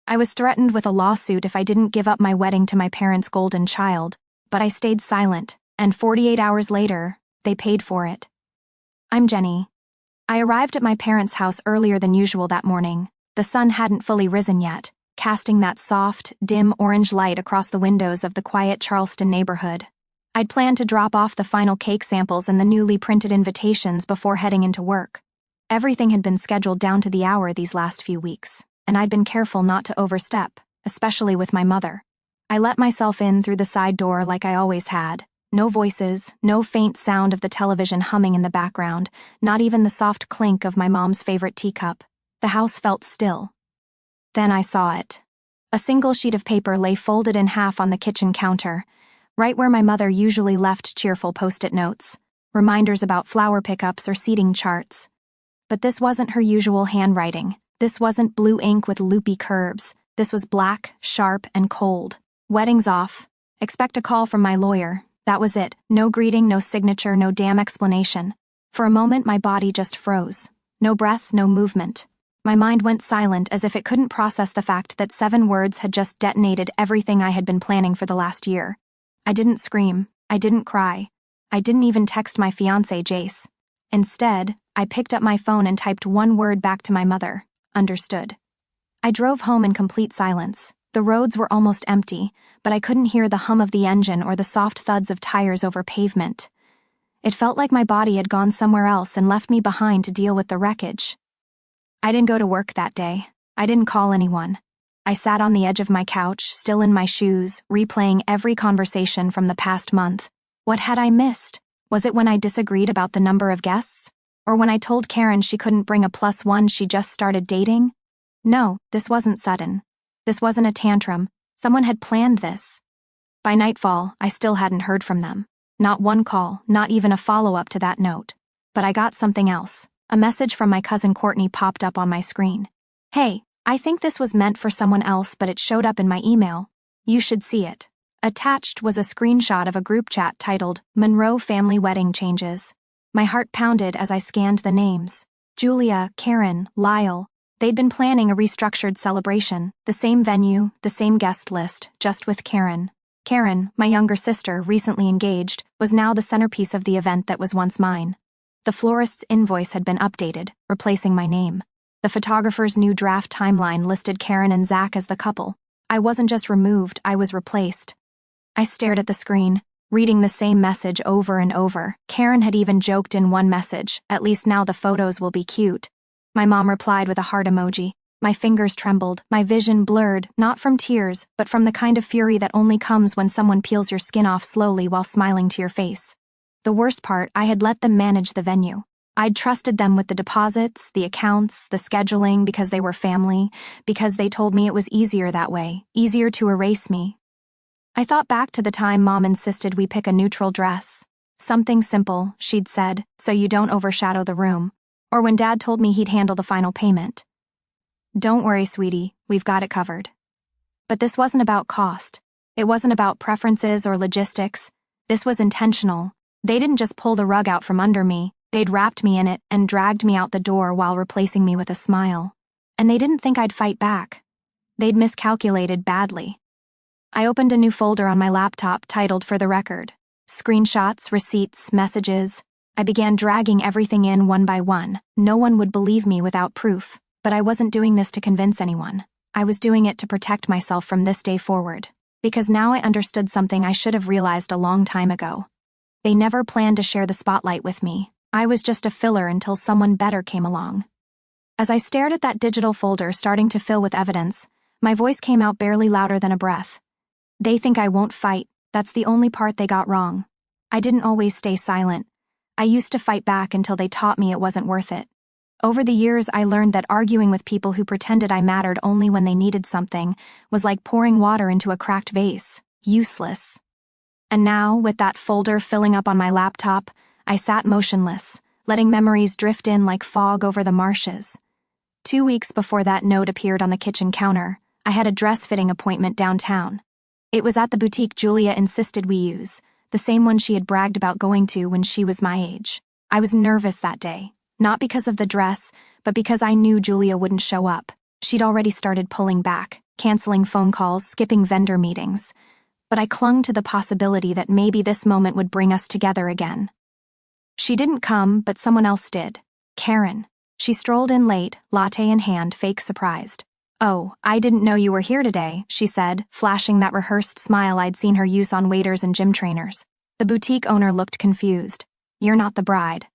I was threatened with a lawsuit if I didn't give up my wedding to my parents' golden child, but I stayed silent, and 48 hours later, they paid for it. I'm Jenny. I arrived at my parents' house earlier than usual that morning. The sun hadn't fully risen yet, casting that soft, dim orange light across the windows of the quiet Charleston neighborhood. I'd planned to drop off the final cake samples and the newly printed invitations before heading into work. Everything had been scheduled down to the hour these last few weeks, and I'd been careful not to overstep, especially with my mother. I let myself in through the side door like I always had. No voices, no faint sound of the television humming in the background, not even the soft clink of my mom's favorite teacup. The house felt still. Then I saw it. A single sheet of paper lay folded in half on the kitchen counter, right where my mother usually left cheerful post-it notes, reminders about flower pickups or seating charts. But this wasn't her usual handwriting. This wasn't blue ink with loopy curves. This was black, sharp, and cold. Wedding's off. Expect a call from my lawyer. That was it. No greeting, no signature, no damn explanation. For a moment, my body just froze. No breath, no movement. My mind went silent as if it couldn't process the fact that 7 words had just detonated everything I had been planning for the last year. I didn't scream. I didn't cry. I didn't even text my fiancé, Jace. Instead, I picked up my phone and typed one word back to my mother. Understood. I drove home in complete silence. The roads were almost empty, but I couldn't hear the hum of the engine or the soft thuds of tires over pavement. It felt like my body had gone somewhere else and left me behind to deal with the wreckage. I didn't go to work that day. I didn't call anyone. I sat on the edge of my couch, still in my shoes, replaying every conversation from the past month. What had I missed? Was it when I disagreed about the number of guests? Or when I told Karen she couldn't bring a +1 she just started dating? No, this wasn't sudden. This wasn't a tantrum. Someone had planned this. By nightfall, I still hadn't heard from them. Not one call, not even a follow-up to that note. But I got something else. A message from my cousin Courtney popped up on my screen. Hey, I think this was meant for someone else, but it showed up in my email. You should see it. Attached was a screenshot of a group chat titled Monroe Family Wedding Changes. My heart pounded as I scanned the names. Julia, Karen, Lyle. They'd been planning a restructured celebration, the same venue, the same guest list, just with Karen. Karen, my younger sister, recently engaged, was now the centerpiece of the event that was once mine. The florist's invoice had been updated, replacing my name. The photographer's new draft timeline listed Karen and Zach as the couple. I wasn't just removed, I was replaced. I stared at the screen, reading the same message over and over. Karen had even joked in one message, "At least now the photos will be cute." My mom replied with a heart emoji. My fingers trembled, my vision blurred, not from tears, but from the kind of fury that only comes when someone peels your skin off slowly while smiling to your face. The worst part, I had let them manage the venue. I'd trusted them with the deposits, the accounts, the scheduling because they were family, because they told me it was easier that way, easier to erase me. I thought back to the time Mom insisted we pick a neutral dress. Something simple, she'd said, so you don't overshadow the room. Or when Dad told me he'd handle the final payment. Don't worry, sweetie, we've got it covered. But this wasn't about cost. It wasn't about preferences or logistics. This was intentional. They didn't just pull the rug out from under me, they'd wrapped me in it and dragged me out the door while replacing me with a smile. And they didn't think I'd fight back. They'd miscalculated badly. I opened a new folder on my laptop titled For the Record. Screenshots, receipts, messages. I began dragging everything in one by one. No one would believe me without proof, but I wasn't doing this to convince anyone. I was doing it to protect myself from this day forward, because now I understood something I should have realized a long time ago. They never planned to share the spotlight with me. I was just a filler until someone better came along. As I stared at that digital folder starting to fill with evidence, my voice came out barely louder than a breath. They think I won't fight. That's the only part they got wrong. I didn't always stay silent. I used to fight back until they taught me it wasn't worth it. Over the years, I learned that arguing with people who pretended I mattered only when they needed something was like pouring water into a cracked vase. Useless. And now, with that folder filling up on my laptop, I sat motionless, letting memories drift in like fog over the marshes. 2 weeks before that note appeared on the kitchen counter, I had a dress-fitting appointment downtown. It was at the boutique Julia insisted we use, the same one she had bragged about going to when she was my age. I was nervous that day, not because of the dress, but because I knew Julia wouldn't show up. She'd already started pulling back. canceling phone calls, skipping vendor meetings. But I clung to the possibility that maybe this moment would bring us together again. She didn't come, but someone else did. Karen. She strolled in late, latte in hand, fake surprised. "Oh, I didn't know you were here today," she said, flashing that rehearsed smile I'd seen her use on waiters and gym trainers. The boutique owner looked confused. "You're not the bride."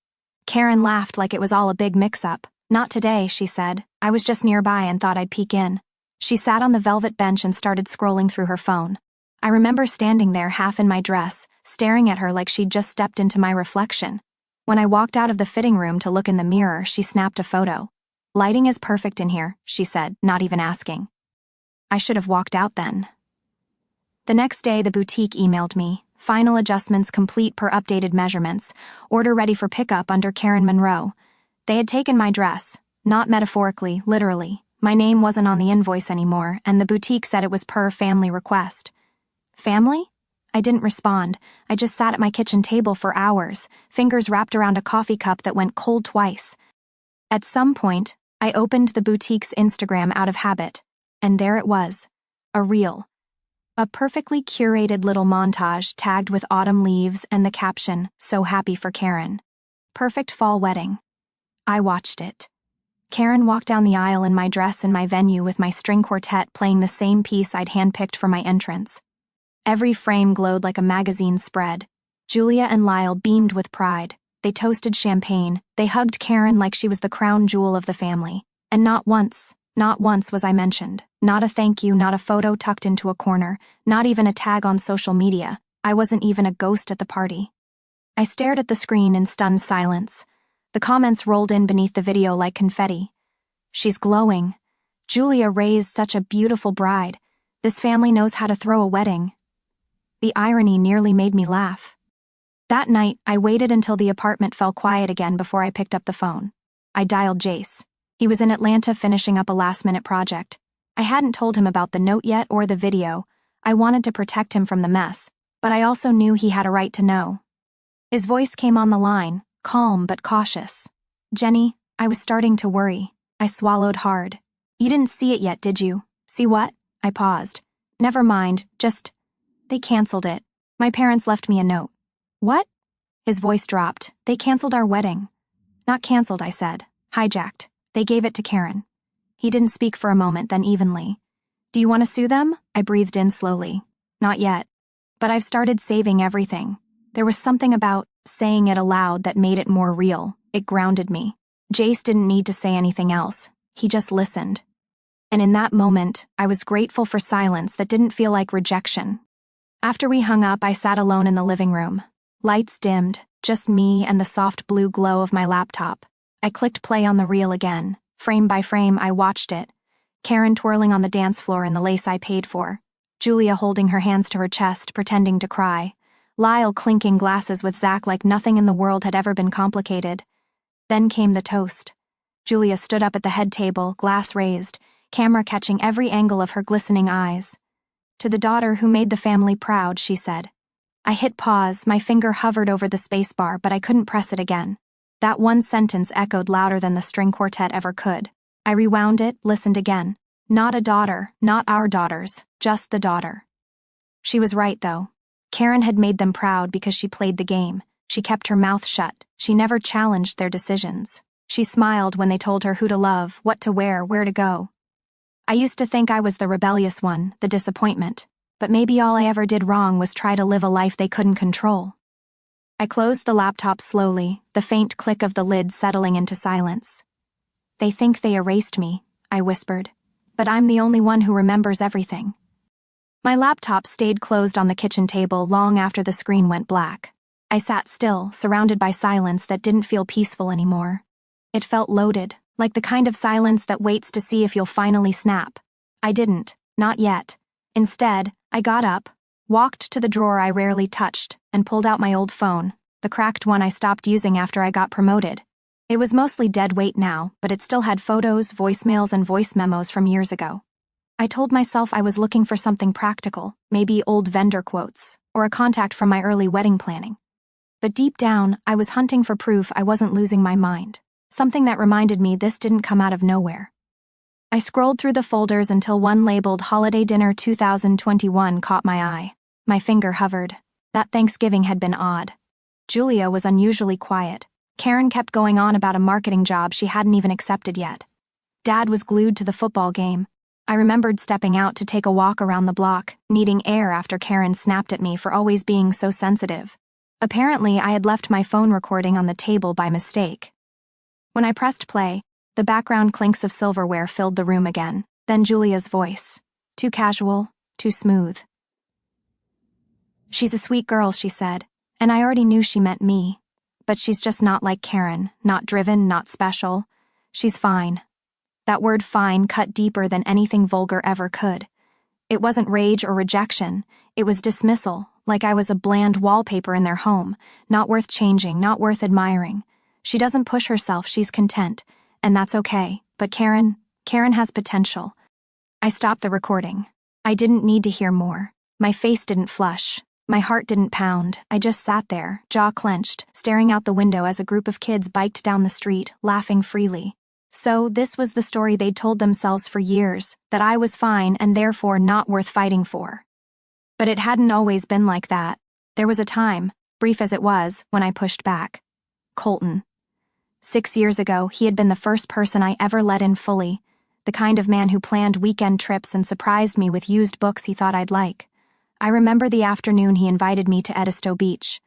Karen laughed like it was all a big mix-up. "Not today," she said. "I was just nearby and thought I'd peek in." She sat on the velvet bench and started scrolling through her phone. I remember standing there half in my dress, staring at her like she'd just stepped into my reflection. When I walked out of the fitting room to look in the mirror, she snapped a photo. "Lighting is perfect in here," she said, not even asking. I should have walked out then. The next day, the boutique emailed me. "Final adjustments complete per updated measurements. Order ready for pickup under Karen Monroe." They had taken my dress. Not metaphorically, literally. My name wasn't on the invoice anymore, and the boutique said it was per family request. Family? I didn't respond. I just sat at my kitchen table for hours, fingers wrapped around a coffee cup that went cold twice. At some point, I opened the boutique's Instagram out of habit, and there it was. A reel. A perfectly curated little montage tagged with autumn leaves and the caption, "So happy for Karen." Perfect fall wedding. I watched it. Karen walked down the aisle in my dress in my venue with my string quartet playing the same piece I'd handpicked for my entrance. Every frame glowed like a magazine spread. Julia and Lyle beamed with pride. They toasted champagne. They hugged Karen like she was the crown jewel of the family. And not once was I mentioned. Not a thank you, not a photo tucked into a corner, not even a tag on social media. I wasn't even a ghost at the party. I stared at the screen in stunned silence. The comments rolled in beneath the video like confetti. "She's glowing. Julia raised such a beautiful bride. This family knows how to throw a wedding." The irony nearly made me laugh. That night, I waited until the apartment fell quiet again before I picked up the phone. I dialed Jace. He was in Atlanta finishing up a last-minute project. I hadn't told him about the note yet or the video. I wanted to protect him from the mess, but I also knew he had a right to know. His voice came on the line, calm but cautious. "Jenny, I was starting to worry." I swallowed hard. "You didn't see it yet, did you?" "See what?" I paused. "Never mind, just... They canceled it. My parents left me a note." "What?" His voice dropped. "They canceled our wedding." "Not canceled," I said. "Hijacked. They gave it to Karen." He didn't speak for a moment, then evenly. "Do you want to sue them?" I breathed in slowly. "Not yet. But I've started saving everything." There was something about saying it aloud that made it more real. It grounded me. Jace didn't need to say anything else. He just listened. And in that moment, I was grateful for silence that didn't feel like rejection. After we hung up, I sat alone in the living room. Lights dimmed, just me and the soft blue glow of my laptop. I clicked play on the reel again. Frame by frame, I watched it. Karen twirling on the dance floor in the lace I paid for. Julia holding her hands to her chest, pretending to cry. Lyle clinking glasses with Zach like nothing in the world had ever been complicated. Then came the toast. Julia stood up at the head table, glass raised, camera catching every angle of her glistening eyes. "To the daughter who made the family proud," she said. I hit pause, my finger hovered over the space bar, but I couldn't press it again. That one sentence echoed louder than the string quartet ever could. I rewound it, listened again. Not a daughter, not our daughters, just the daughter. She was right, though. Karen had made them proud because she played the game. She kept her mouth shut. She never challenged their decisions. She smiled when they told her who to love, what to wear, where to go. I used to think I was the rebellious one, the disappointment. But maybe all I ever did wrong was try to live a life they couldn't control. I closed the laptop slowly, the faint click of the lid settling into silence. "They think they erased me," I whispered. "But I'm the only one who remembers everything." My laptop stayed closed on the kitchen table long after the screen went black. I sat still, surrounded by silence that didn't feel peaceful anymore. It felt loaded, like the kind of silence that waits to see if you'll finally snap. I didn't, not yet. Instead, I got up, walked to the drawer I rarely touched, and pulled out my old phone, the cracked one I stopped using after I got promoted. It was mostly dead weight now, but it still had photos, voicemails, and voice memos from years ago. I told myself I was looking for something practical, maybe old vendor quotes, or a contact from my early wedding planning. But deep down, I was hunting for proof I wasn't losing my mind, something that reminded me this didn't come out of nowhere. I scrolled through the folders until one labeled Holiday Dinner 2021 caught my eye. My finger hovered. That Thanksgiving had been odd. Julia was unusually quiet. Karen kept going on about a marketing job she hadn't even accepted yet. Dad was glued to the football game. I remembered stepping out to take a walk around the block, needing air after Karen snapped at me for always being so sensitive. Apparently, I had left my phone recording on the table by mistake. When I pressed play, the background clinks of silverware filled the room again, then Julia's voice. Too casual, too smooth. "She's a sweet girl," she said, and I already knew she meant me. But she's just not like Karen, not driven, not special. She's fine. That word fine cut deeper than anything vulgar ever could. It wasn't rage or rejection, it was dismissal, like I was a bland wallpaper in their home, not worth changing, not worth admiring. She doesn't push herself, she's content, and that's okay, but Karen has potential. I stopped the recording. I didn't need to hear more. My face didn't flush. My heart didn't pound. I just sat there, jaw clenched, staring out the window as a group of kids biked down the street, laughing freely. So this was the story they'd told themselves for years, that I was fine and therefore not worth fighting for. But it hadn't always been like that. There was a time, brief as it was, when I pushed back. Colton. 6 years ago, he had been the first person I ever let in fully, the kind of man who planned weekend trips and surprised me with used books he thought I'd like. I remember the afternoon he invited me to Edisto Beach.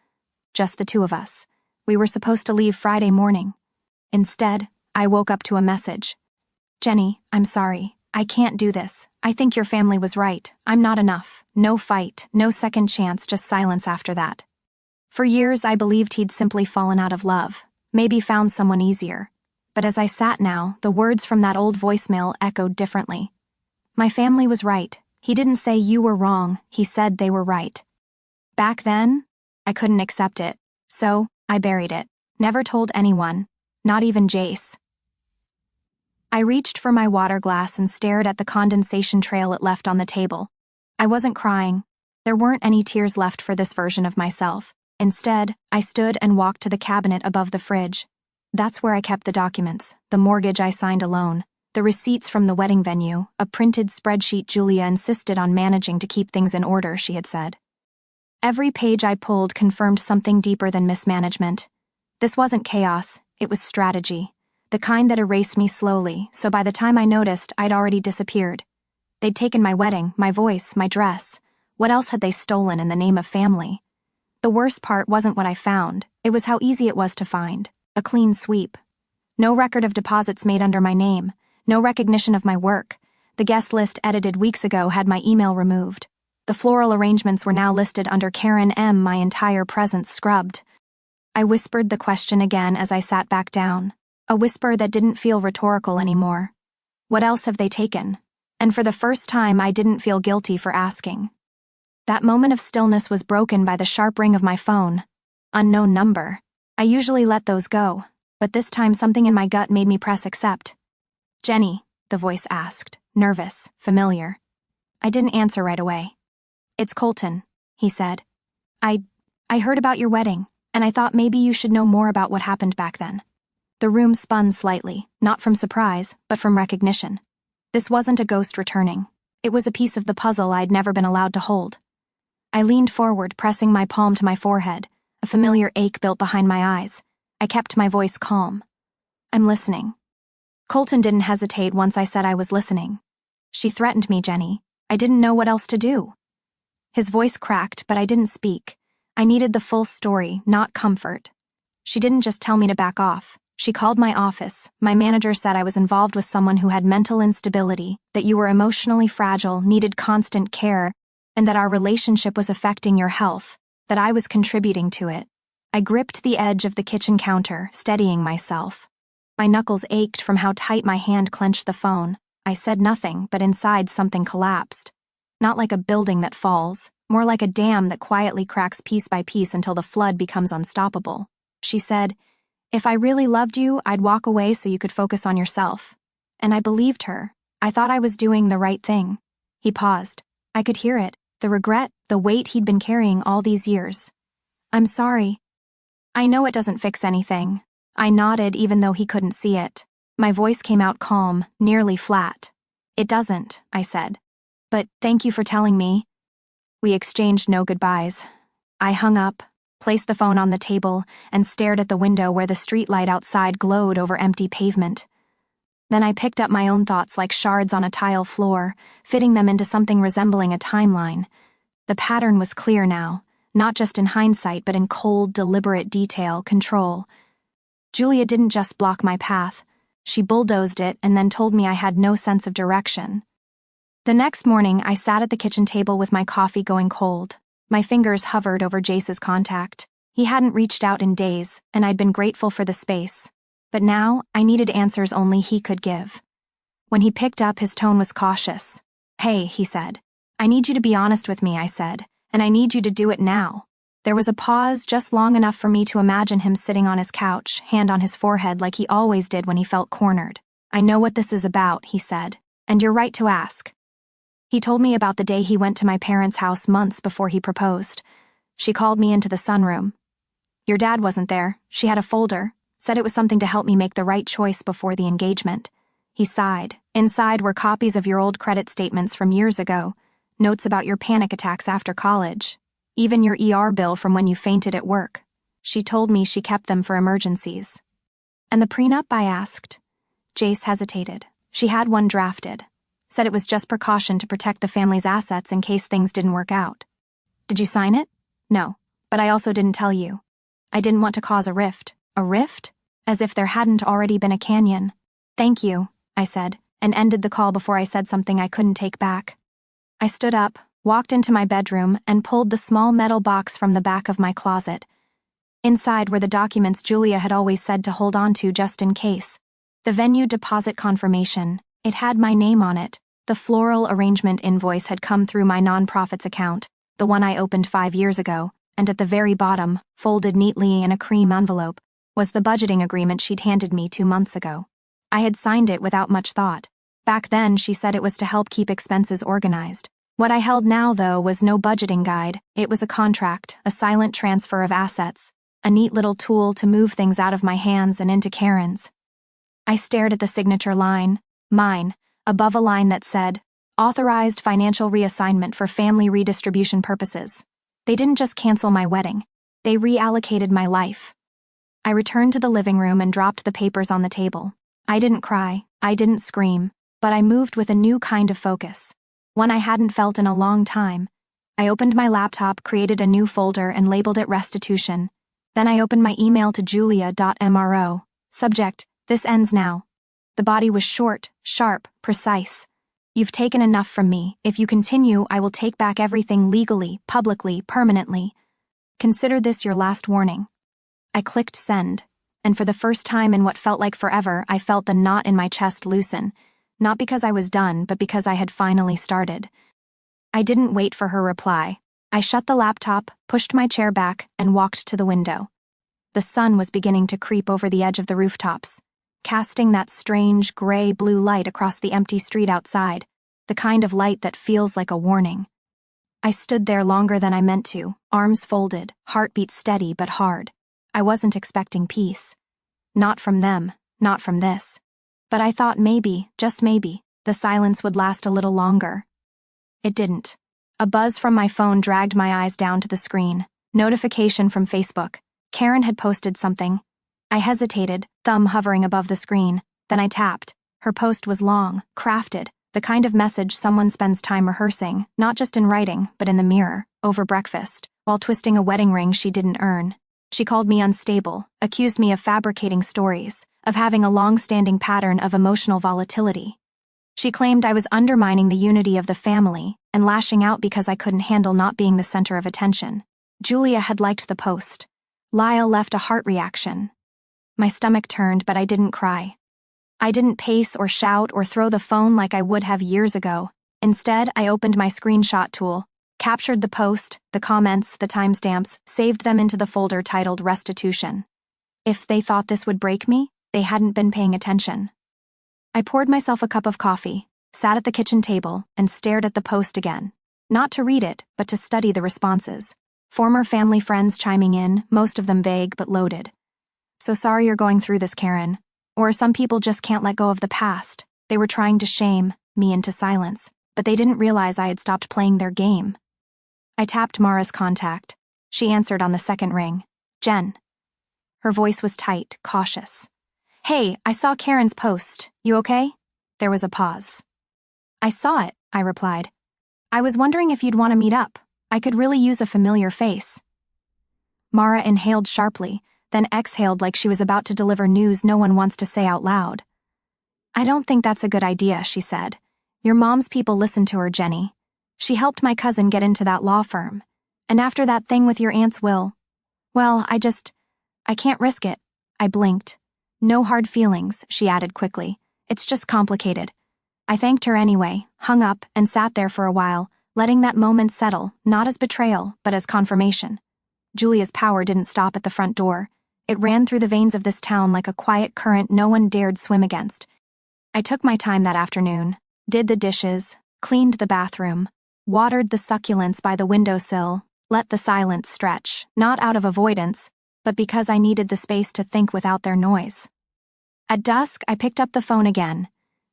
Just the two of us. We were supposed to leave Friday morning. Instead, I woke up to a message. "Jenny, I'm sorry. I can't do this. I think your family was right. I'm not enough. No fight, no second chance, just silence after that." For years, I believed he'd simply fallen out of love, maybe found someone easier. But as I sat now, the words from that old voicemail echoed differently. My family was right. He didn't say you were wrong, he said they were right. Back then, I couldn't accept it, so I buried it. Never told anyone, not even Jace. I reached for my water glass and stared at the condensation trail it left on the table. I wasn't crying. There weren't any tears left for this version of myself. Instead, I stood and walked to the cabinet above the fridge. That's where I kept the documents, the mortgage I signed alone, the receipts from the wedding venue, a printed spreadsheet Julia insisted on managing to keep things in order, she had said. Every page I pulled confirmed something deeper than mismanagement. This wasn't chaos, it was strategy, the kind that erased me slowly, so by the time I noticed, I'd already disappeared. They'd taken my wedding, my voice, my dress. What else had they stolen in the name of family? The worst part wasn't what I found, it was how easy it was to find. A clean sweep. No record of deposits made under my name. No recognition of my work. The guest list edited weeks ago had my email removed. The floral arrangements were now listed under Karen M., my entire presence scrubbed. I whispered the question again as I sat back down. A whisper that didn't feel rhetorical anymore. What else have they taken? And for the first time, I didn't feel guilty for asking. That moment of stillness was broken by the sharp ring of my phone. Unknown number. I usually let those go, but this time something in my gut made me press accept. "Jenny," the voice asked, nervous, familiar. I didn't answer right away. "It's Colton," he said. I heard about your wedding, and I thought maybe you should know more about what happened back then." The room spun slightly, not from surprise, but from recognition. This wasn't a ghost returning. It was a piece of the puzzle I'd never been allowed to hold. I leaned forward, pressing my palm to my forehead. A familiar ache built behind my eyes. I kept my voice calm. "I'm listening." Colton didn't hesitate once I said I was listening. "She threatened me, Jenny. I didn't know what else to do." His voice cracked, but I didn't speak. I needed the full story, not comfort. "She didn't just tell me to back off. She called my office. My manager said I was involved with someone who had mental instability, that you were emotionally fragile, needed constant care, and that our relationship was affecting your health, that I was contributing to it." I gripped the edge of the kitchen counter, steadying myself. My knuckles ached from how tight my hand clenched the phone. I said nothing, but inside something collapsed. Not like a building that falls, more like a dam that quietly cracks piece by piece until the flood becomes unstoppable. She said, "If I really loved you, I'd walk away so you could focus on yourself." And I believed her. I thought I was doing the right thing. He paused. I could hear it, the regret, the weight he'd been carrying all these years. "I'm sorry." "I know it doesn't fix anything." I nodded even though he couldn't see it. My voice came out calm, nearly flat. It doesn't, I said. But thank you for telling me. We exchanged no goodbyes. I hung up, placed the phone on the table, and stared at the window where the streetlight outside glowed over empty pavement. Then I picked up my own thoughts like shards on a tile floor, fitting them into something resembling a timeline. The pattern was clear now, not just in hindsight but in cold, deliberate detail, control. Julia didn't just block my path. She bulldozed it and then told me I had no sense of direction. The next morning, I sat at the kitchen table with my coffee going cold. My fingers hovered over Jace's contact. He hadn't reached out in days, and I'd been grateful for the space. But now, I needed answers only he could give. When he picked up, his tone was cautious. "Hey," he said. "I need you to be honest with me," I said, "and I need you to do it now." There was a pause just long enough for me to imagine him sitting on his couch, hand on his forehead like he always did when he felt cornered. "I know what this is about," he said, "and you're right to ask." He told me about the day he went to my parents' house months before he proposed. She called me into the sunroom. "Your dad wasn't there. She had a folder. Said it was something to help me make the right choice before the engagement." He sighed. "Inside were copies of your old credit statements from years ago, notes about your panic attacks after college, even your ER bill from when you fainted at work. She told me she kept them for emergencies." "And the prenup?" I asked. Jace hesitated. "She had one drafted. Said it was just precaution to protect the family's assets in case things didn't work out." "Did you sign it?" "No, but I also didn't tell you. I didn't want to cause a rift." "A rift?" As if there hadn't already been a canyon. "Thank you," I said, and ended the call before I said something I couldn't take back. I stood up, walked into my bedroom, and pulled the small metal box from the back of my closet. Inside were the documents Julia had always said to hold on to just in case. The venue deposit confirmation. It had my name on it. The floral arrangement invoice had come through my nonprofit's account, the one I opened 5 years ago, and at the very bottom, folded neatly in a cream envelope, was the budgeting agreement she'd handed me 2 months ago. I had signed it without much thought. Back then, she said it was to help keep expenses organized. What I held now, though, was no budgeting guide. It was a contract, a silent transfer of assets, a neat little tool to move things out of my hands and into Karen's. I stared at the signature line, mine, above a line that said, "Authorized financial reassignment for family redistribution purposes." They didn't just cancel my wedding. They reallocated my life. I returned to the living room and dropped the papers on the table. I didn't cry, I didn't scream, but I moved with a new kind of focus, one I hadn't felt in a long time. I opened my laptop, created a new folder, and labeled it restitution. Then I opened my email to julia.mro. Subject, "This ends now." The body was short, sharp, precise. "You've taken enough from me. If you continue, I will take back everything legally, publicly, permanently. Consider this your last warning." I clicked send, and for the first time in what felt like forever, I felt the knot in my chest loosen, not because I was done, but because I had finally started. I didn't wait for her reply. I shut the laptop, pushed my chair back, and walked to the window. The sun was beginning to creep over the edge of the rooftops, casting that strange gray-blue light across the empty street outside, the kind of light that feels like a warning. I stood there longer than I meant to, arms folded, heartbeat steady but hard. I wasn't expecting peace. Not from them, not from this. But I thought maybe, just maybe, the silence would last a little longer. It didn't. A buzz from my phone dragged my eyes down to the screen. Notification from Facebook. Karen had posted something. I hesitated, thumb hovering above the screen. Then I tapped. Her post was long, crafted, the kind of message someone spends time rehearsing, not just in writing, but in the mirror, over breakfast, while twisting a wedding ring she didn't earn. She called me unstable, accused me of fabricating stories, of having a long-standing pattern of emotional volatility. She claimed I was undermining the unity of the family and lashing out because I couldn't handle not being the center of attention. Julia had liked the post. Lyle left a heart reaction. My stomach turned, but I didn't cry. I didn't pace or shout or throw the phone like I would have years ago. Instead, I opened my screenshot tool, captured the post, the comments, the timestamps, saved them into the folder titled Restitution. If they thought this would break me, they hadn't been paying attention. I poured myself a cup of coffee, sat at the kitchen table, and stared at the post again. Not to read it, but to study the responses. Former family friends chiming in, most of them vague but loaded. "So sorry you're going through this, Karen." Or "Some people just can't let go of the past. They were trying to shame." me into silence, but they didn't realize I had stopped playing their game. I tapped Mara's contact. She answered on the second ring. Jen. Her voice was tight, cautious. Hey, I saw Karen's post. You okay? There was a pause. I saw it, I replied. I was wondering if you'd want to meet up. I could really use a familiar face. Mara inhaled sharply, then exhaled like she was about to deliver news no one wants to say out loud. I don't think that's a good idea, she said. Your mom's people listen to her, Jenny. She helped my cousin get into that law firm. And after that thing with your aunt's will, well, I can't risk it. I blinked. No hard feelings, she added quickly. It's just complicated. I thanked her anyway, hung up, and sat there for a while, letting that moment settle, not as betrayal, but as confirmation. Julia's power didn't stop at the front door. It ran through the veins of this town like a quiet current no one dared swim against. I took my time that afternoon, did the dishes, cleaned the bathroom, watered the succulents by the windowsill, let the silence stretch, not out of avoidance, but because I needed the space to think without their noise. At dusk, I picked up the phone again.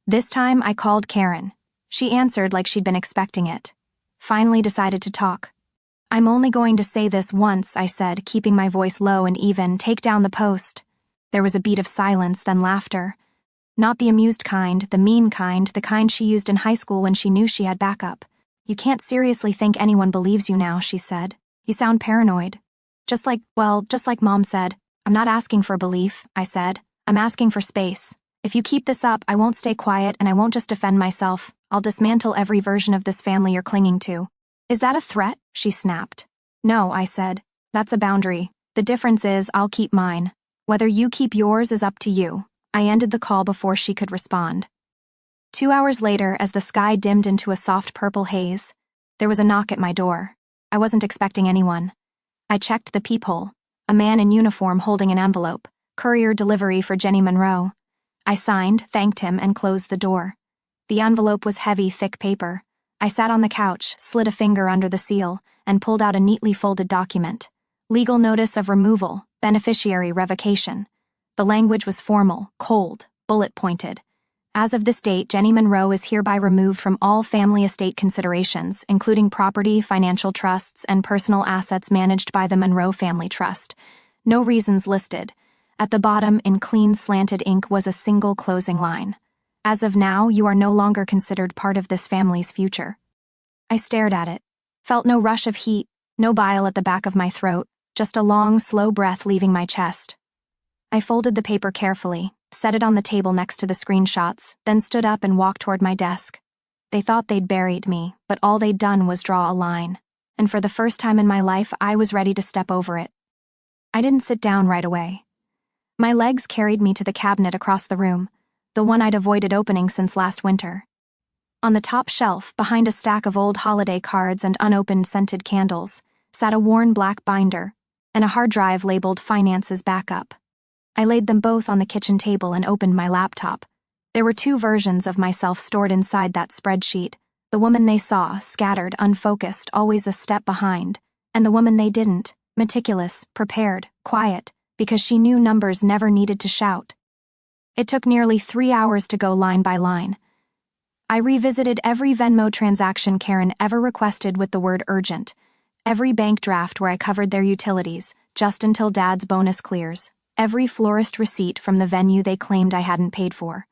This time, I called Karen. She answered like she'd been expecting it. Finally decided to talk. I'm only going to say this once, I said, keeping my voice low and even. Take down the post. There was a beat of silence, then laughter. Not the amused kind, the mean kind, the kind she used in high school when she knew she had backup. You can't seriously think anyone believes you now, she said. You sound paranoid. Just like Mom said. I'm not asking for belief, I said. I'm asking for space. If you keep this up, I won't stay quiet and I won't just defend myself. I'll dismantle every version of this family you're clinging to. Is that a threat? She snapped. No, I said. That's a boundary. The difference is I'll keep mine. Whether you keep yours is up to you. I ended the call before she could respond. 2 hours later, as the sky dimmed into a soft purple haze, there was a knock at my door. I wasn't expecting anyone. I checked the peephole. A man in uniform holding an envelope. Courier delivery for Jenny Monroe. I signed, thanked him, and closed the door. The envelope was heavy, thick paper. I sat on the couch, slid a finger under the seal, and pulled out a neatly folded document. Legal notice of removal, beneficiary revocation. The language was formal, cold, bullet-pointed. As of this date, Jenny Monroe is hereby removed from all family estate considerations, including property, financial trusts, and personal assets managed by the Monroe Family Trust. No reasons listed. At the bottom, in clean slanted ink, was a single closing line. As of now, you are no longer considered part of this family's future. I stared at it. Felt no rush of heat, no bile at the back of my throat, just a long, slow breath leaving my chest. I folded the paper carefully, set it on the table next to the screenshots, then stood up and walked toward my desk. They thought they'd buried me, but all they'd done was draw a line. And for the first time in my life, I was ready to step over it. I didn't sit down right away. My legs carried me to the cabinet across the room, the one I'd avoided opening since last winter. On the top shelf, behind a stack of old holiday cards and unopened scented candles, sat a worn black binder and a hard drive labeled Finances Backup. I laid them both on the kitchen table and opened my laptop. There were 2 versions of myself stored inside that spreadsheet. The woman they saw, scattered, unfocused, always a step behind, and the woman they didn't, meticulous, prepared, quiet, because she knew numbers never needed to shout. It took nearly 3 hours to go line by line. I revisited every Venmo transaction Karen ever requested with the word urgent, every bank draft where I covered their utilities, just until Dad's bonus clears, every florist receipt from the venue they claimed I hadn't paid for.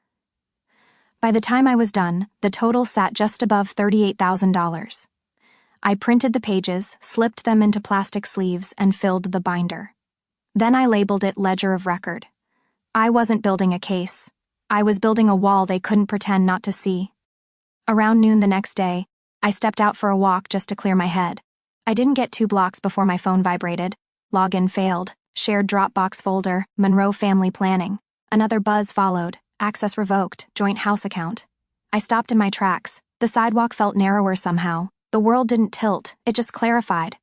By the time I was done, the total sat just above $38,000. I printed the pages, slipped them into plastic sleeves, and filled the binder. Then I labeled it Ledger of Record. I wasn't building a case. I was building a wall they couldn't pretend not to see. Around noon the next day, I stepped out for a walk just to clear my head. I didn't get 2 blocks before my phone vibrated. Login failed. Shared Dropbox folder, Monroe Family Planning. Another buzz followed. Access revoked. Joint house account. I stopped in my tracks. The sidewalk felt narrower somehow. The world didn't tilt. It just clarified.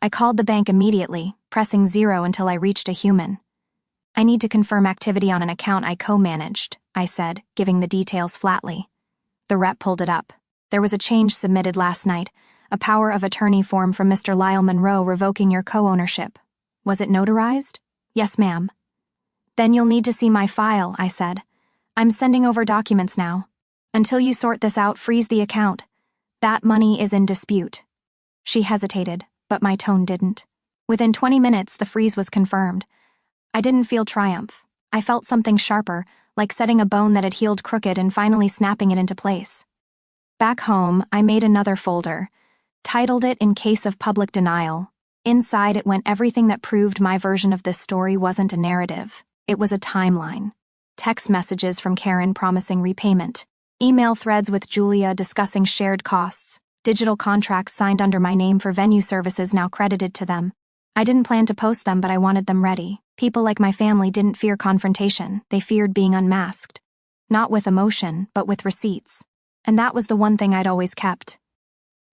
I called the bank immediately, pressing 0 until I reached a human. I need to confirm activity on an account I co-managed, I said, giving the details flatly. The rep pulled it up. There was a change submitted last night, a power of attorney form from Mr. Lyle Monroe revoking your co-ownership. Was it notarized? Yes, ma'am. Then you'll need to see my file, I said. I'm sending over documents now. Until you sort this out, freeze the account. That money is in dispute. She hesitated, but my tone didn't. Within 20 minutes, the freeze was confirmed. I didn't feel triumph. I felt something sharper, like setting a bone that had healed crooked and finally snapping it into place. Back home, I made another folder, titled it In Case of Public Denial. Inside it went everything that proved my version of this story wasn't a narrative. It was a timeline. Text messages from Karen promising repayment, email threads with Julia discussing shared costs, digital contracts signed under my name for venue services now credited to them. I didn't plan to post them, but I wanted them ready. People like my family didn't fear confrontation, they feared being unmasked. Not with emotion, but with receipts. And that was the one thing I'd always kept.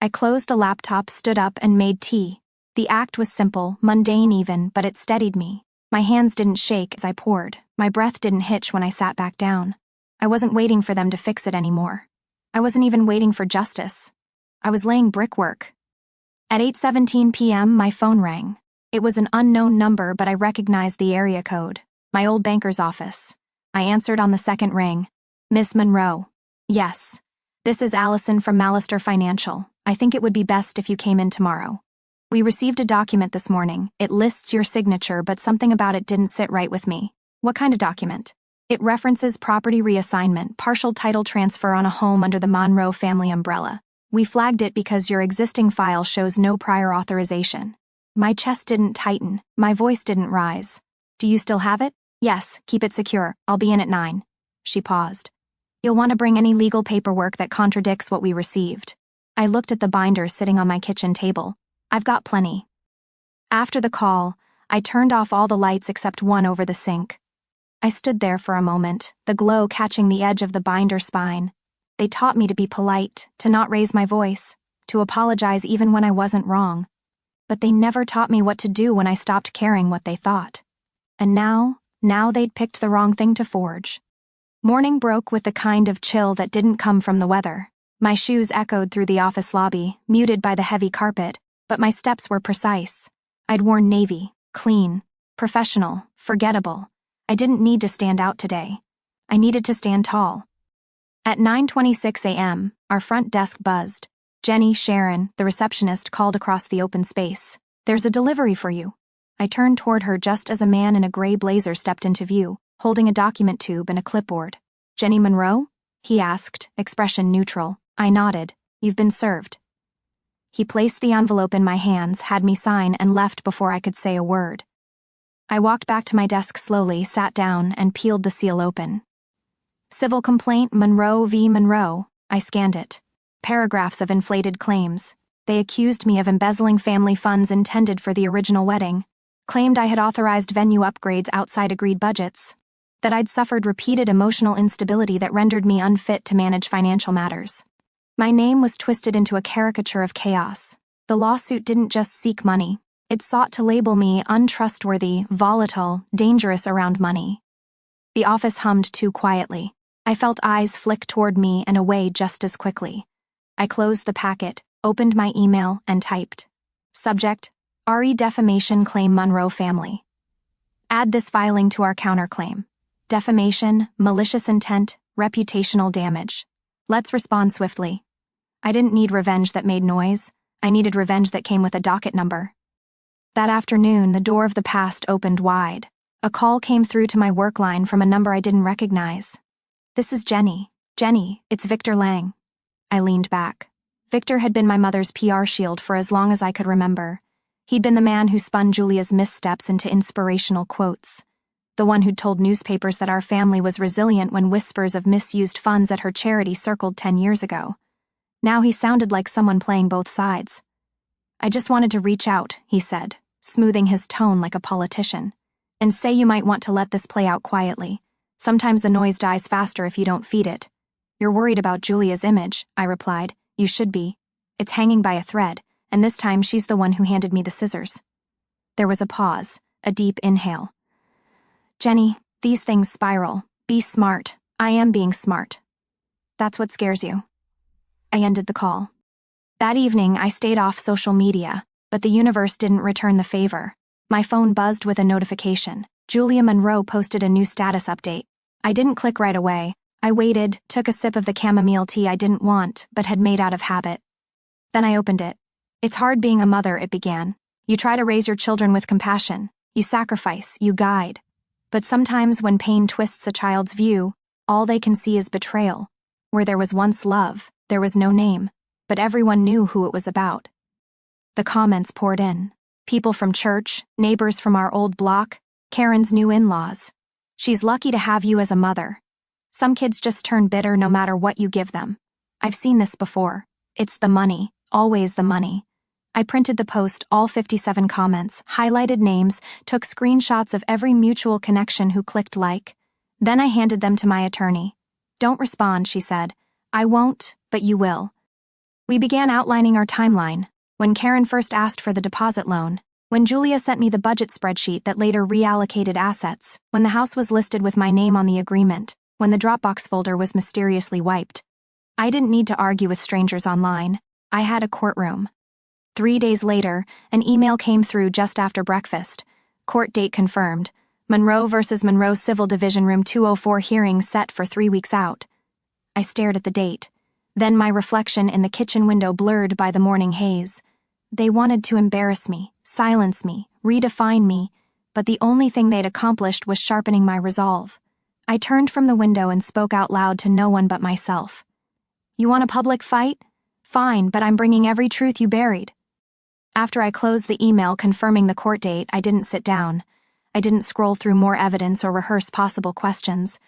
I closed the laptop, stood up, and made tea. The act was simple, mundane even, but it steadied me. My hands didn't shake as I poured. My breath didn't hitch when I sat back down. I wasn't waiting for them to fix it anymore. I wasn't even waiting for justice. I was laying brickwork. At 8:17 p.m., my phone rang. It was an unknown number, but I recognized the area code. My old banker's office. I answered on the second ring. Miss Monroe. Yes. This is Allison from Mallister Financial. I think it would be best if you came in tomorrow. We received a document this morning. It lists your signature, but something about it didn't sit right with me. What kind of document? It references property reassignment, partial title transfer on a home under the Monroe family umbrella. We flagged it because your existing file shows no prior authorization. My chest didn't tighten. My voice didn't rise. Do you still have it? Yes, keep it secure. I'll be in at 9. She paused. You'll want to bring any legal paperwork that contradicts what we received. I looked at the binder sitting on my kitchen table. I've got plenty. After the call, I turned off all the lights except one over the sink. I stood there for a moment, the glow catching the edge of the binder spine. They taught me to be polite, to not raise my voice, to apologize even when I wasn't wrong. But they never taught me what to do when I stopped caring what they thought. And now they'd picked the wrong thing to forge. Morning broke with the kind of chill that didn't come from the weather. My shoes echoed through the office lobby, muted by the heavy carpet, but my steps were precise. I'd worn navy, clean, professional, forgettable. I didn't need to stand out today. I needed to stand tall. At 9:26 a.m., our front desk buzzed. Jenny, Sharon, the receptionist, called across the open space. There's a delivery for you. I turned toward her just as a man in a gray blazer stepped into view, holding a document tube and a clipboard. Jenny Monroe? He asked, expression neutral. I nodded. You've been served. He placed the envelope in my hands, had me sign, and left before I could say a word. I walked back to my desk slowly, sat down, and peeled the seal open. Civil complaint Monroe v. Monroe. I scanned it. Paragraphs of inflated claims. They accused me of embezzling family funds intended for the original wedding, claimed I had authorized venue upgrades outside agreed budgets, that I'd suffered repeated emotional instability that rendered me unfit to manage financial matters. My name was twisted into a caricature of chaos. The lawsuit didn't just seek money. It sought to label me untrustworthy, volatile, dangerous around money. The office hummed too quietly. I felt eyes flick toward me and away just as quickly. I closed the packet, opened my email, and typed. Subject: RE defamation claim Monroe family. Add this filing to our counterclaim. Defamation, malicious intent, reputational damage. Let's respond swiftly. I didn't need revenge that made noise. I needed revenge that came with a docket number. That afternoon, the door of the past opened wide. A call came through to my work line from a number I didn't recognize. This is Jenny. Jenny, it's Victor Lang. I leaned back. Victor had been my mother's PR shield for as long as I could remember. He'd been the man who spun Julia's missteps into inspirational quotes. The one who'd told newspapers that our family was resilient when whispers of misused funds at her charity circled 10 years ago. Now he sounded like someone playing both sides. I just wanted to reach out, he said, smoothing his tone like a politician, and say you might want to let this play out quietly. Sometimes the noise dies faster if you don't feed it. You're worried about Julia's image, I replied. You should be. It's hanging by a thread, and this time she's the one who handed me the scissors. There was a pause, a deep inhale. Jenny, these things spiral. Be smart. I am being smart. That's what scares you. I ended the call. That evening, I stayed off social media, but the universe didn't return the favor. My phone buzzed with a notification. Julia Monroe posted a new status update. I didn't click right away. I waited, took a sip of the chamomile tea I didn't want, but had made out of habit. Then I opened it. "It's hard being a mother," it began. "You try to raise your children with compassion. You sacrifice, you guide. But sometimes when pain twists a child's view, all they can see is betrayal. Where there was once love, there was no name, but everyone knew who it was about." The comments poured in. People from church, neighbors from our old block, Karen's new in-laws. "She's lucky to have you as a mother. Some kids just turn bitter no matter what you give them. I've seen this before. It's the money, always the money." I printed the post, all 57 comments, highlighted names, took screenshots of every mutual connection who clicked like. Then I handed them to my attorney. "Don't respond," she said. "I won't, but you will." We began outlining our timeline. When Karen first asked for the deposit loan, when Julia sent me the budget spreadsheet that later reallocated assets, when the house was listed with my name on the agreement, when the Dropbox folder was mysteriously wiped. I didn't need to argue with strangers online. I had a courtroom. 3 days later, an email came through just after breakfast. Court date confirmed. Monroe versus Monroe Civil Division Room 204 hearing set for 3 weeks out. I stared at the date. Then my reflection in the kitchen window blurred by the morning haze. They wanted to embarrass me, silence me, redefine me, but the only thing they'd accomplished was sharpening my resolve. I turned from the window and spoke out loud to no one but myself. "You want a public fight? Fine, but I'm bringing every truth you buried." After I closed the email confirming the court date, I didn't sit down. I didn't scroll through more evidence or rehearse possible questions.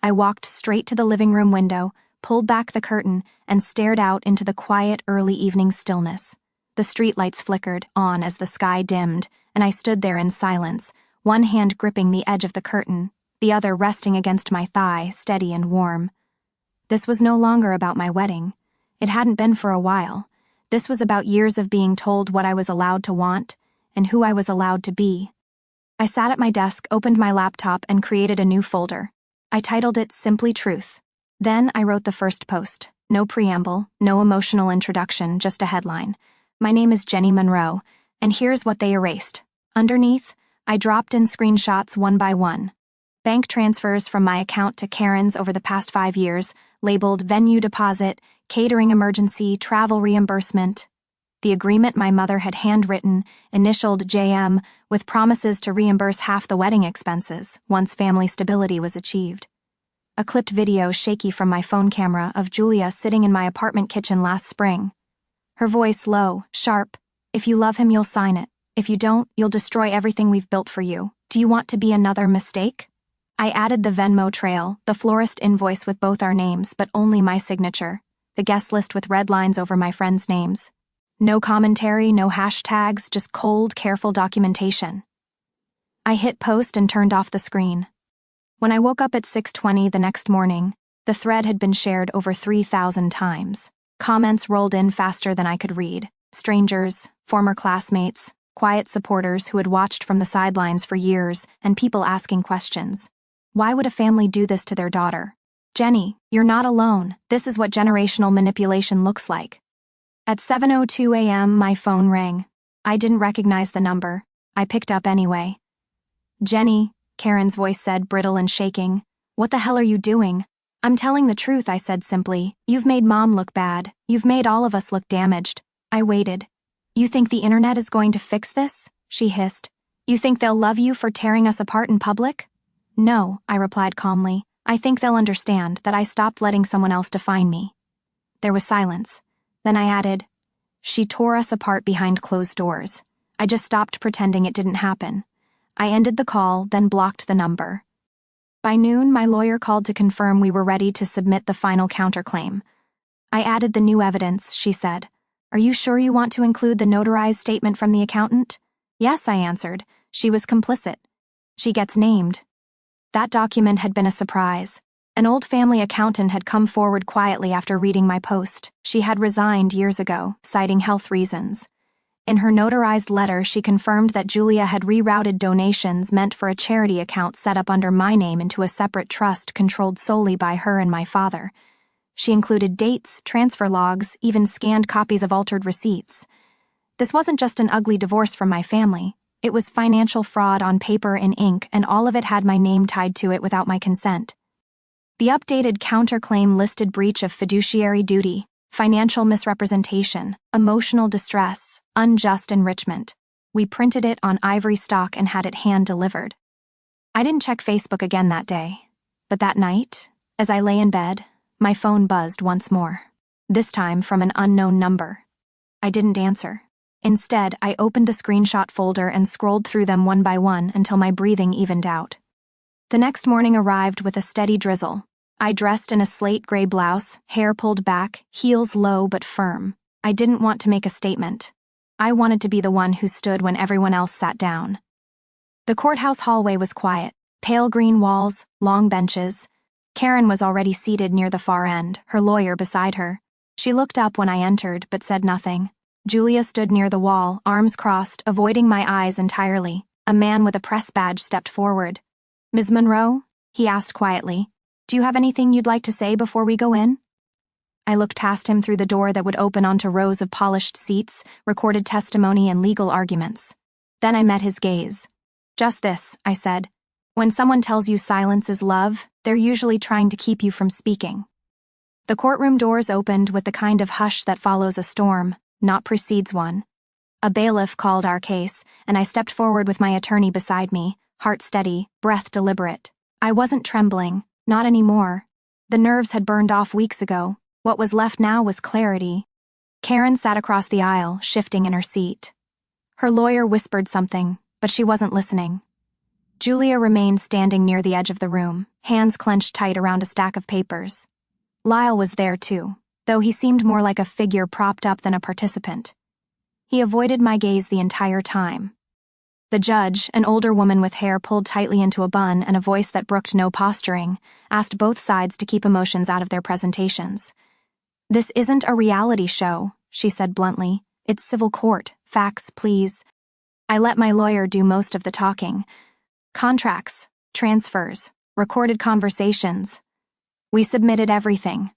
I walked straight to the living room window, pulled back the curtain, and stared out into the quiet early evening stillness. The streetlights flickered on as the sky dimmed, and I stood there in silence, one hand gripping the edge of the curtain, the other resting against my thigh, steady and warm. This was no longer about my wedding. It hadn't been for a while. This was about years of being told what I was allowed to want and who I was allowed to be. I sat at my desk, opened my laptop, and created a new folder. I titled it Simply Truth. Then I wrote the first post. No preamble, no emotional introduction, just a headline. "My name is Jenny Monroe, and here's what they erased." Underneath, I dropped in screenshots one by one. Bank transfers from my account to Karen's over the past 5 years, labeled venue deposit, catering emergency, travel reimbursement. The agreement my mother had handwritten, initialed JM, with promises to reimburse half the wedding expenses once family stability was achieved. A clipped video shaky from my phone camera of Julia sitting in my apartment kitchen last spring. Her voice low, sharp. "If you love him, you'll sign it. If you don't, you'll destroy everything we've built for you. Do you want to be another mistake?" I added the Venmo trail, the florist invoice with both our names, but only my signature, the guest list with red lines over my friends' names. No commentary, no hashtags, just cold, careful documentation. I hit post and turned off the screen. When I woke up at 6:20 the next morning, the thread had been shared over 3,000 times. Comments rolled in faster than I could read. Strangers, former classmates, quiet supporters who had watched from the sidelines for years, and people asking questions. Why would a family do this to their daughter? "Jenny, you're not alone. This is what generational manipulation looks like." At 7:02 a.m., my phone rang. I didn't recognize the number. I picked up anyway. "Jenny," Karen's voice said, brittle and shaking. "What the hell are you doing?" "I'm telling the truth," I said simply. "You've made Mom look bad. You've made all of us look damaged." I waited. "You think the internet is going to fix this?" she hissed. "You think they'll love you for tearing us apart in public?" "No," I replied calmly. "I think they'll understand that I stopped letting someone else define me." There was silence. Then I added, "She tore us apart behind closed doors. I just stopped pretending it didn't happen." I ended the call, then blocked the number. By noon, my lawyer called to confirm we were ready to submit the final counterclaim. "I added the new evidence," she said. "Are you sure you want to include the notarized statement from the accountant?" "Yes," I answered. "She was complicit." "She gets named." That document had been a surprise. An old family accountant had come forward quietly after reading my post. She had resigned years ago, citing health reasons. In her notarized letter, she confirmed that Julia had rerouted donations meant for a charity account set up under my name into a separate trust controlled solely by her and my father. She included dates, transfer logs, even scanned copies of altered receipts. This wasn't just an ugly divorce from my family. It was financial fraud on paper and ink, and all of it had my name tied to it without my consent. The updated counterclaim listed breach of fiduciary duty, financial misrepresentation, emotional distress, unjust enrichment. We printed it on ivory stock and had it hand-delivered. I didn't check Facebook again that day, but that night, as I lay in bed, my phone buzzed once more, this time from an unknown number. I didn't answer. Instead, I opened the screenshot folder and scrolled through them one by one until my breathing evened out. The next morning arrived with a steady drizzle. I dressed in a slate gray blouse, hair pulled back, heels low but firm. I didn't want to make a statement. I wanted to be the one who stood when everyone else sat down. The courthouse hallway was quiet, pale green walls, long benches. Karen was already seated near the far end, her lawyer beside her. She looked up when I entered but said nothing. Julia stood near the wall, arms crossed, avoiding my eyes entirely. A man with a press badge stepped forward. "Ms. Monroe?" he asked quietly. "Do you have anything you'd like to say before we go in?" I looked past him through the door that would open onto rows of polished seats, recorded testimony, and legal arguments. Then I met his gaze. "Just this," I said. "When someone tells you silence is love, they're usually trying to keep you from speaking." The courtroom doors opened with the kind of hush that follows a storm, not precedes one. A bailiff called our case, and I stepped forward with my attorney beside me, heart steady, breath deliberate. I wasn't trembling. Not anymore. The nerves had burned off weeks ago. What was left now was clarity. Karen sat across the aisle, shifting in her seat. Her lawyer whispered something, but she wasn't listening. Julia remained standing near the edge of the room, hands clenched tight around a stack of papers. Lyle was there too, though he seemed more like a figure propped up than a participant. He avoided my gaze the entire time. The judge, an older woman with hair pulled tightly into a bun and a voice that brooked no posturing, asked both sides to keep emotions out of their presentations. "This isn't a reality show," she said bluntly. "It's civil court. Facts, please." I let my lawyer do most of the talking. Contracts, transfers, recorded conversations. We submitted everything.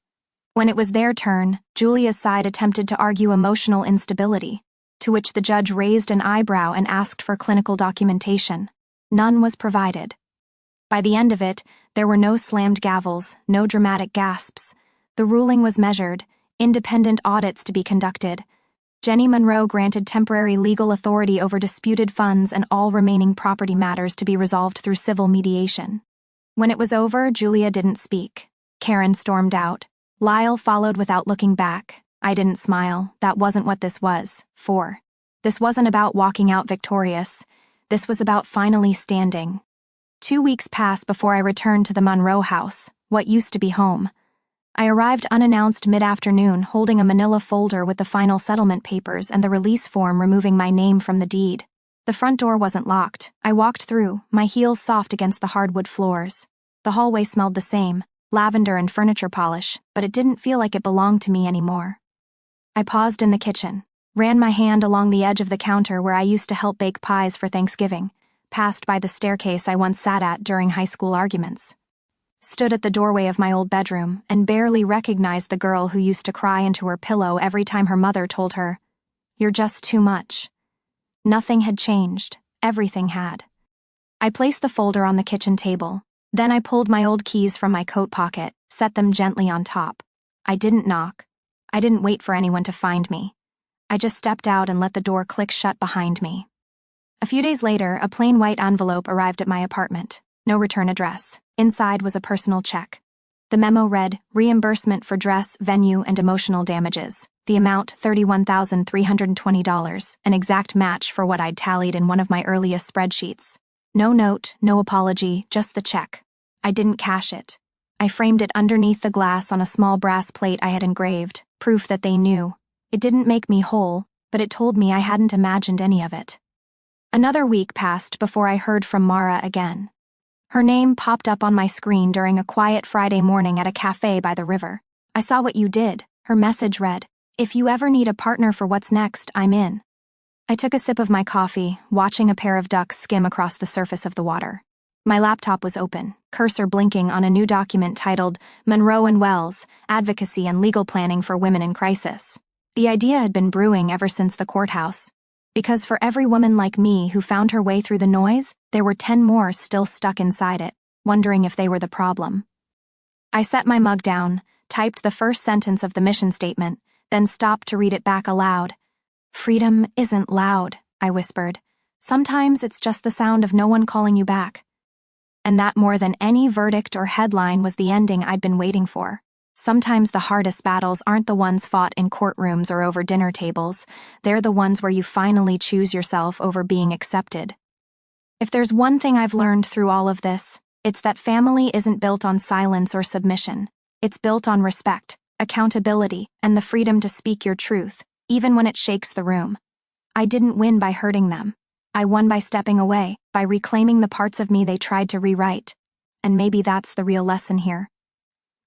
When it was their turn, Julia's side attempted to argue emotional instability, to which the judge raised an eyebrow and asked for clinical documentation. None was provided. By the end of it, there were no slammed gavels, no dramatic gasps. The ruling was measured, independent audits to be conducted. Jenny Monroe granted temporary legal authority over disputed funds and all remaining property matters to be resolved through civil mediation. When it was over, Julia didn't speak. Karen stormed out. Lyle followed without looking back. I didn't smile. That wasn't what this was for. This wasn't about walking out victorious. This was about finally standing. 2 weeks passed before I returned to the Monroe house, what used to be home. I arrived unannounced mid-afternoon, holding a manila folder with the final settlement papers and the release form removing my name from the deed. The front door wasn't locked. I walked through, my heels soft against the hardwood floors. The hallway smelled the same, lavender and furniture polish, but it didn't feel like it belonged to me anymore. I paused in the kitchen, ran my hand along the edge of the counter where I used to help bake pies for Thanksgiving, passed by the staircase I once sat at during high school arguments. Stood at the doorway of my old bedroom and barely recognized the girl who used to cry into her pillow every time her mother told her, "You're just too much." Nothing had changed. Everything had. I placed the folder on the kitchen table. Then I pulled my old keys from my coat pocket, set them gently on top. I didn't knock. I didn't wait for anyone to find me. I just stepped out and let the door click shut behind me. A few days later, a plain white envelope arrived at my apartment. No return address. Inside was a personal check. The memo read, "Reimbursement for dress, venue, and emotional damages. The amount, $31,320, an exact match for what I'd tallied in one of my earliest spreadsheets. No note, no apology, just the check. I didn't cash it. I framed it underneath the glass on a small brass plate I had engraved, proof that they knew. It didn't make me whole, but it told me I hadn't imagined any of it. Another week passed before I heard from Mara again. Her name popped up on my screen during a quiet Friday morning at a cafe by the river. "I saw what you did," her message read. "If you ever need a partner for what's next, I'm in." I took a sip of my coffee, watching a pair of ducks skim across the surface of the water. My laptop was open, cursor blinking on a new document titled Monroe and Wells, Advocacy and Legal Planning for Women in Crisis. The idea had been brewing ever since the courthouse. Because for every woman like me who found her way through the noise, there were 10 more still stuck inside it, wondering if they were the problem. I set my mug down, typed the first sentence of the mission statement, then stopped to read it back aloud. "Freedom isn't loud," I whispered. "Sometimes it's just the sound of no one calling you back." And that, more than any verdict or headline, was the ending I'd been waiting for. Sometimes the hardest battles aren't the ones fought in courtrooms or over dinner tables. They're the ones where you finally choose yourself over being accepted. If there's one thing I've learned through all of this, it's that family isn't built on silence or submission. It's built on respect, accountability, and the freedom to speak your truth, even when it shakes the room. I didn't win by hurting them. I won by stepping away, by reclaiming the parts of me they tried to rewrite. And maybe that's the real lesson here.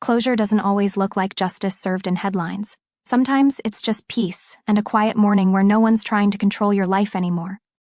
Closure doesn't always look like justice served in headlines. Sometimes it's just peace and a quiet morning where no one's trying to control your life anymore.